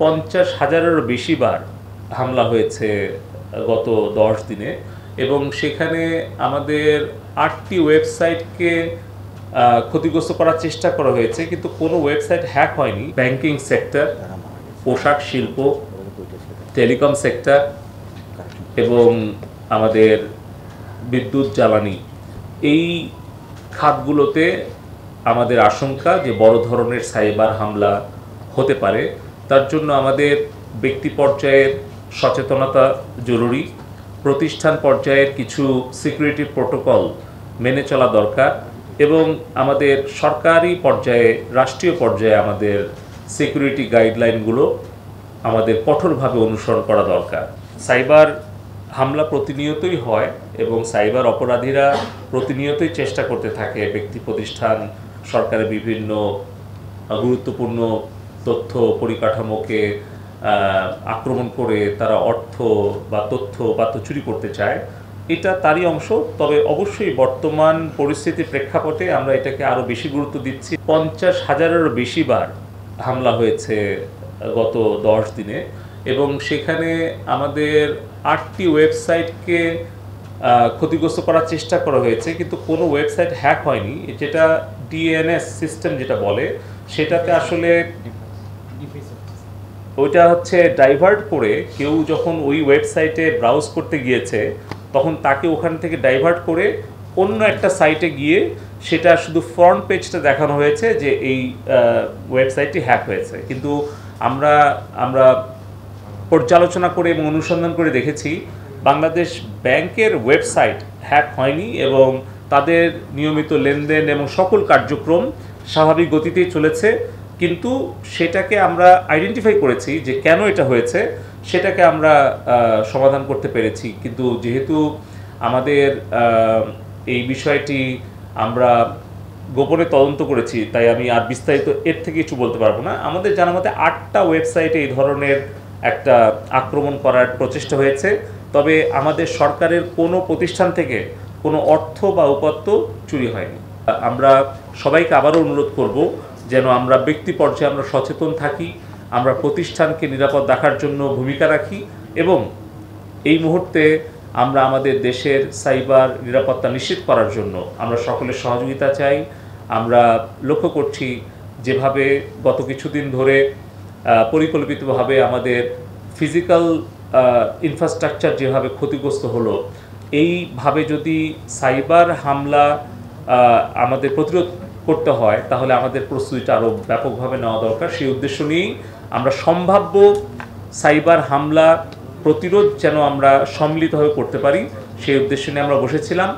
50,000-এরও বেশি বার হামলা হয়েছে গত 10 দিনে, এবং সেখানে আমাদের 8টি ওয়েবসাইটকে ক্ষতিগ্রস্ত করার চেষ্টা করা হয়েছে, কিন্তু কোনো ওয়েবসাইট হ্যাক হয়নি। ব্যাংকিং সেক্টর, পোশাক শিল্প, টেলিকম সেক্টর এবং আমাদের বিদ্যুৎ জ্বালানি, এই খাতগুলোতে আমাদের আশঙ্কা যে বড় ধরনের সাইবার হামলা হতে পারে। তার জন্য আমাদের ব্যক্তি পর্যায়ের সচেতনতা জরুরি, প্রতিষ্ঠান পর্যায়ের কিছু সিকিউরিটি প্রোটোকল মেনে চলা দরকার, এবং আমাদের সরকারি পর্যায়ে, রাষ্ট্রীয় পর্যায়ে আমাদের সিকিউরিটি গাইডলাইনগুলো আমাদের কঠোরভাবে অনুসরণ করা দরকার। সাইবার হামলা প্রতিনিয়তই হয় এবং সাইবার অপরাধীরা প্রতিনিয়তই চেষ্টা করতে থাকে ব্যক্তি প্রতিষ্ঠান, সরকারের বিভিন্ন গুরুত্বপূর্ণ তথ্য পরিকাঠামোকে আক্রমণ করে তারা অর্থ বা তথ্য চুরি করতে চায়। এটা তারই অংশ, তবে অবশ্যই বর্তমান পরিস্থিতির প্রেক্ষাপটে আমরা এটাকে আরও বেশি গুরুত্ব দিচ্ছি। 50,000-এরও বেশি বার হামলা হয়েছে গত 10 দিনে, এবং সেখানে আমাদের 8টি ওয়েবসাইটকে ক্ষতিগ্রস্ত করার চেষ্টা করা হয়েছে, কিন্তু কোনো ওয়েবসাইট হ্যাক হয়নি। যেটা ডিএনএস সিস্টেম যেটা বলে, সেটাতে আসলে ওইটা হচ্ছে ডাইভার্ট করে, কেউ যখন ওই ওয়েবসাইটে ব্রাউজ করতে গিয়েছে তখন তাকে ওখান থেকে ডাইভার্ট করে অন্য একটা সাইটে গিয়ে সেটা শুধু ফ্রন্ট পেজটা দেখানো হয়েছে যে এই ওয়েবসাইটটি হ্যাক হয়েছে। কিন্তু আমরা পর্যালোচনা করে এবং অনুসন্ধান করে দেখেছি বাংলাদেশ ব্যাংকের ওয়েবসাইট হ্যাক হয়নি, এবং তাদের নিয়মিত লেনদেন এবং সকল কার্যক্রম স্বাভাবিক গতিতেই চলেছে। কিন্তু সেটাকে আমরা আইডেন্টিফাই করেছি যে কেন এটা হয়েছে, সেটাকে আমরা সমাধান করতে পেরেছি। কিন্তু যেহেতু আমাদের এই বিষয়টি আমরা গোপনে তদন্ত করেছি, তাই আমি আর বিস্তারিত এর থেকে কিছু বলতে পারবো না। আমাদের জানা মতে 8টা ওয়েবসাইটে এই ধরনের একটা আক্রমণ করার প্রচেষ্টা হয়েছে, তবে আমাদের সরকারের কোনো প্রতিষ্ঠান থেকে কোনো অর্থ বা উপাত্ত চুরি হয়নি। আমরা সবাইকে আবারও অনুরোধ করব যেন আমরা ব্যক্তি পর্যায়ে আমরা সচেতন থাকি, আমরা প্রতিষ্ঠানকে নিরাপদ রাখার জন্য ভূমিকা রাখি, এবং এই মুহূর্তে আমরা আমাদের দেশের সাইবার নিরাপত্তা নিশ্চিত করার জন্য আমরা সকলের সহযোগিতা চাই। আমরা লক্ষ্য করছি যেভাবে গত কিছুদিন ধরে পরিকল্পিতভাবে আমাদের ফিজিক্যাল ইনফ্রাস্ট্রাকচার যেভাবে ক্ষতিগ্রস্ত হলো, এইভাবে যদি সাইবার হামলা আমাদের প্রতিরোধ করতে হয় তাহলে আমাদের প্রস্তুতিটা আরও ব্যাপকভাবে নেওয়া দরকার। সেই উদ্দেশ্য নিয়েই আমরা সম্ভাব্য সাইবার হামলা প্রতিরোধ যেন আমরা সম্মিলিতভাবে করতে পারি, সেই উদ্দেশ্য নিয়ে আমরা বসেছিলাম।